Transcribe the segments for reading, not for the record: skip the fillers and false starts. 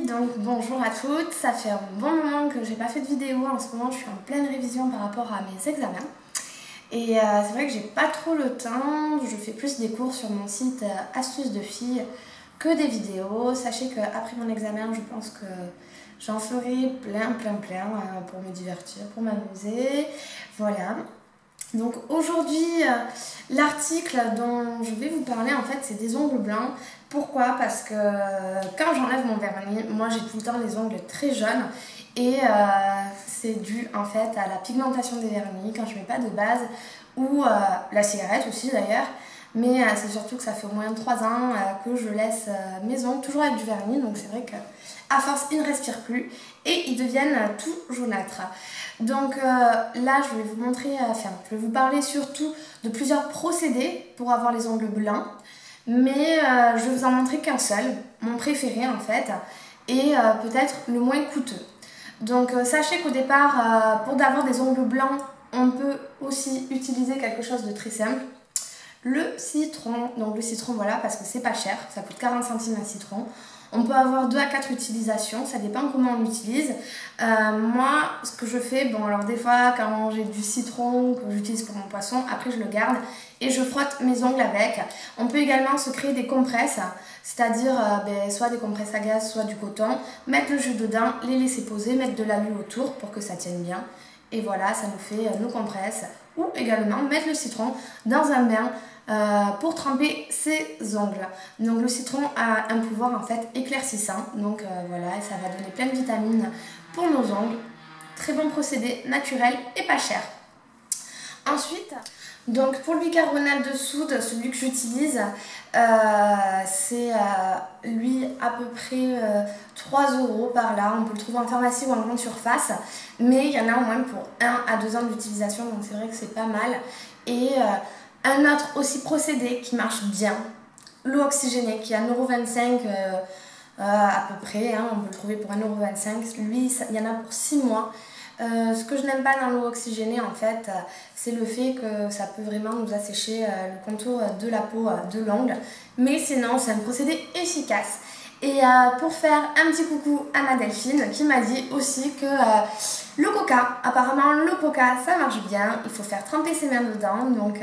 donc bonjour à toutes, ça fait un bon moment que j'ai pas fait de vidéo, en ce moment je suis en pleine révision par rapport à mes examens et c'est vrai que j'ai pas trop le temps, je fais plus des cours sur mon site Astuces de filles que des vidéos. Sachez qu'après mon examen je pense que j'en ferai plein pour me divertir, pour m'amuser, voilà. Donc aujourd'hui, l'article dont je vais vous parler en fait c'est des ongles blancs. Pourquoi? Parce que quand j'enlève mon vernis, moi j'ai tout le temps les ongles très jaunes et c'est dû en fait à la pigmentation des vernis quand je mets pas de base ou la cigarette aussi d'ailleurs. Mais c'est surtout que ça fait au moins 3 ans que je laisse mes ongles toujours avec du vernis, donc c'est vrai que à force ils ne respirent plus et ils deviennent tout jaunâtres. Donc là je vais vous montrer, je vais vous parler surtout de plusieurs procédés pour avoir les ongles blancs, mais je vais vous en montrer qu'un seul, mon préféré en fait, et peut-être le moins coûteux. Donc sachez qu'au départ, pour avoir des ongles blancs, on peut aussi utiliser quelque chose de très simple. Le citron, donc le citron voilà parce que c'est pas cher, ça coûte 40 centimes un citron. On peut avoir 2 à 4 utilisations, ça dépend comment on l'utilise. Moi, ce que je fais, bon alors des fois quand j'ai du citron que j'utilise pour mon poisson, après je le garde et je frotte mes ongles avec. On peut également se créer des compresses, c'est-à-dire soit des compresses à gaz, soit du coton, mettre le jus dedans, les laisser poser, mettre de l'alu autour pour que ça tienne bien. Et voilà, ça nous fait nos compresses. Ou également mettre le citron dans un bain pour tremper ses ongles. Donc le citron a un pouvoir en fait éclaircissant. Donc voilà, ça va donner plein de vitamines pour nos ongles. Très bon procédé, naturel et pas cher. Ensuite, donc pour le bicarbonate de soude, celui que j'utilise, c'est lui à peu près 3 € par là. On peut le trouver en pharmacie ou en grande surface, mais il y en a au moins pour 1 à 2 ans d'utilisation, donc c'est vrai que c'est pas mal. Et un autre aussi procédé qui marche bien, l'eau oxygénée qui est à 1,25 € à peu près, hein, on peut le trouver pour 1,25 €. Lui, il y en a pour 6 mois. Ce que je n'aime pas dans l'eau oxygénée en fait, c'est le fait que ça peut vraiment nous assécher le contour de la peau de l'ongle. Mais sinon, c'est un procédé efficace. Et pour faire un petit coucou à ma Delphine qui m'a dit aussi que le coca, apparemment le coca ça marche bien, il faut faire tremper ses mains dedans. Donc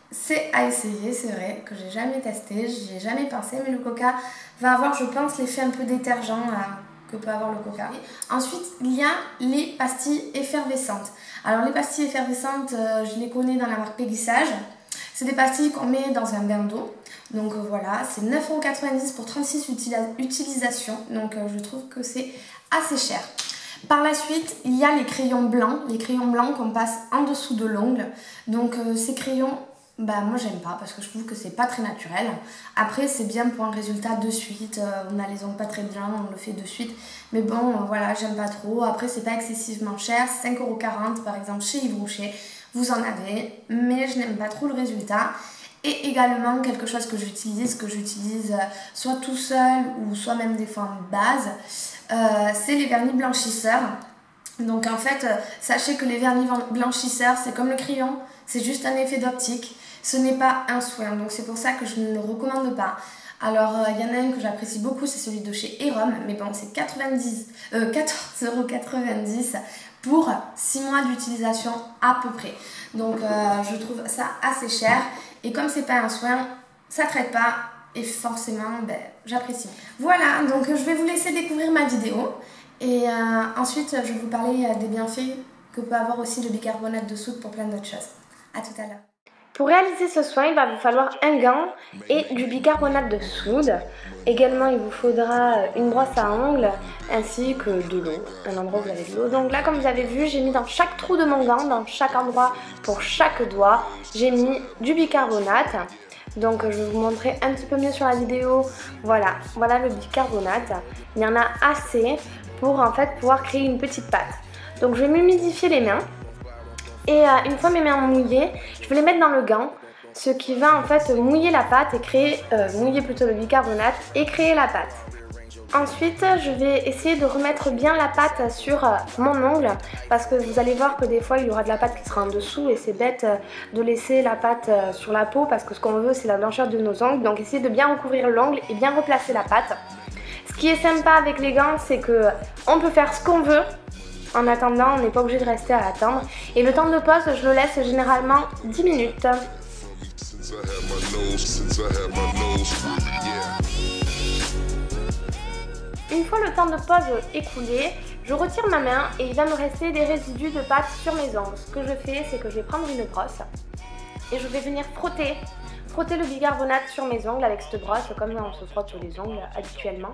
c'est à essayer, c'est vrai que j'ai jamais testé, j'y ai jamais pensé, mais le coca va avoir je pense l'effet un peu détergent que peut avoir le coca. Ensuite, il y a les pastilles effervescentes. Alors les pastilles effervescentes, je les connais dans la marque Pégissage. C'est des pastilles qu'on met dans un bain d'eau. Donc voilà, c'est 9,90 € pour 36 utilisations. Donc je trouve que c'est assez cher. Par la suite, il y a les crayons blancs qu'on passe en dessous de l'ongle. Donc ces crayons, moi j'aime pas parce que je trouve que c'est pas très naturel. Après c'est bien pour un résultat de suite, on a les ongles pas très bien, on le fait de suite. Mais bon voilà, j'aime pas trop. Après c'est pas excessivement cher, 5,40 € par exemple chez Yves Rocher. Vous en avez, mais je n'aime pas trop le résultat. Et également quelque chose que j'utilise soit tout seul ou soit même des fois en base, c'est les vernis blanchisseurs. Donc en fait, sachez que les vernis blanchisseurs c'est comme le crayon, c'est juste un effet d'optique. Ce n'est pas un soin, donc c'est pour ça que je ne le recommande pas. Alors il y en a un que j'apprécie beaucoup, c'est celui de chez Erom, mais bon c'est 14,90 € pour 6 mois d'utilisation à peu près. Donc je trouve ça assez cher et comme c'est pas un soin, ça traite pas et forcément j'apprécie. Voilà, donc je vais vous laisser découvrir ma vidéo et ensuite je vais vous parler des bienfaits que peut avoir aussi le bicarbonate de soude pour plein d'autres choses. A tout à l'heure. Pour réaliser ce soin, il va vous falloir un gant et du bicarbonate de soude. Également, il vous faudra une brosse à ongles ainsi que de l'eau, un endroit où vous avez de l'eau. Donc là, comme vous avez vu, j'ai mis dans chaque trou de mon gant, dans chaque endroit pour chaque doigt, j'ai mis du bicarbonate. Donc je vais vous montrer un petit peu mieux sur la vidéo. Voilà le bicarbonate. Il y en a assez pour en fait pouvoir créer une petite pâte. Donc je vais m'humidifier les mains. Et une fois mes mains mouillées, je vais les mettre dans le gant, ce qui va en fait mouiller la pâte et créer, mouiller plutôt le bicarbonate et créer la pâte. Ensuite, je vais essayer de remettre bien la pâte sur mon ongle parce que vous allez voir que des fois il y aura de la pâte qui sera en dessous et c'est bête de laisser la pâte sur la peau parce que ce qu'on veut c'est la blancheur de nos ongles. Donc essayez de bien recouvrir l'ongle et bien replacer la pâte. Ce qui est sympa avec les gants, c'est que on peut faire ce qu'on veut. En attendant, on n'est pas obligé de rester à attendre. Et le temps de pause, je le laisse généralement 10 minutes. Une fois le temps de pause écoulé, je retire ma main et il va me rester des résidus de pâte sur mes ongles. Ce que je fais, c'est que je vais prendre une brosse et je vais venir frotter le bicarbonate sur mes ongles avec cette brosse, comme on se frotte les ongles habituellement.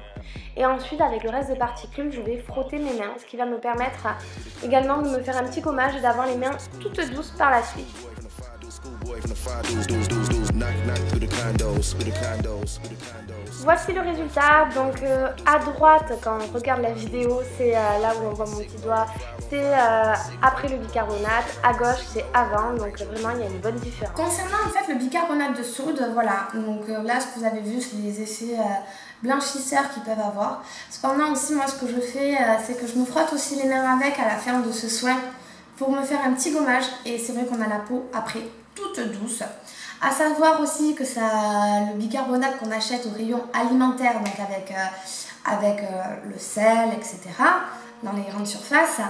Et ensuite, avec le reste des particules, je vais frotter mes mains, ce qui va me permettre également de me faire un petit gommage et d'avoir les mains toutes douces par la suite. Voici le résultat. Donc à droite, quand on regarde la vidéo, c'est là où on voit mon petit doigt, c'est après le bicarbonate. À gauche, c'est avant, donc vraiment il y a une bonne différence. Concernant en fait le bicarbonate de soude, voilà, donc là ce que vous avez vu, c'est les effets blanchisseurs qu'ils peuvent avoir. Cependant aussi, moi ce que je fais, c'est que je me frotte aussi les mains avec à la fin de ce soin pour me faire un petit gommage. Et c'est vrai qu'on a la peau après toute douce. À savoir aussi que le bicarbonate qu'on achète au rayon alimentaire, donc avec le sel, etc., dans les grandes surfaces,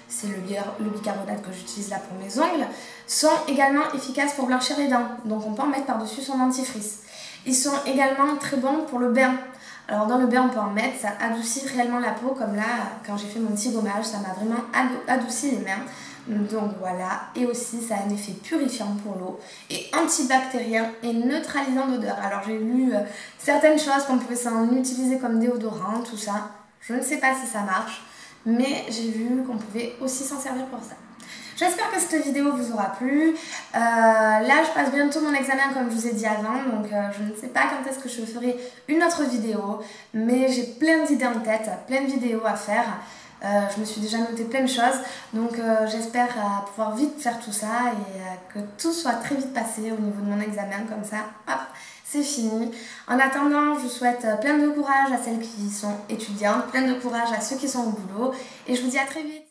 c'est le bicarbonate que j'utilise là pour mes ongles, sont également efficaces pour blanchir les dents. Donc on peut en mettre par-dessus son dentifrice. Ils sont également très bons pour le bain. Alors dans le bain on peut en mettre, ça adoucit réellement la peau, comme là quand j'ai fait mon petit gommage, ça m'a vraiment adouci les mains. Donc voilà, et aussi ça a un effet purifiant pour l'eau et antibactérien et neutralisant d'odeur. Alors j'ai lu certaines choses qu'on pouvait s'en utiliser comme déodorant, tout ça. Je ne sais pas si ça marche, mais j'ai vu qu'on pouvait aussi s'en servir pour ça. J'espère que cette vidéo vous aura plu. Là, je passe bientôt mon examen comme je vous ai dit avant, donc je ne sais pas quand est-ce que je ferai une autre vidéo, mais j'ai plein d'idées en tête, plein de vidéos à faire. Je me suis déjà noté plein de choses, donc j'espère pouvoir vite faire tout ça et que tout soit très vite passé au niveau de mon examen, comme ça, hop, c'est fini. En attendant, je vous souhaite plein de courage à celles qui sont étudiantes, plein de courage à ceux qui sont au boulot, et je vous dis à très vite.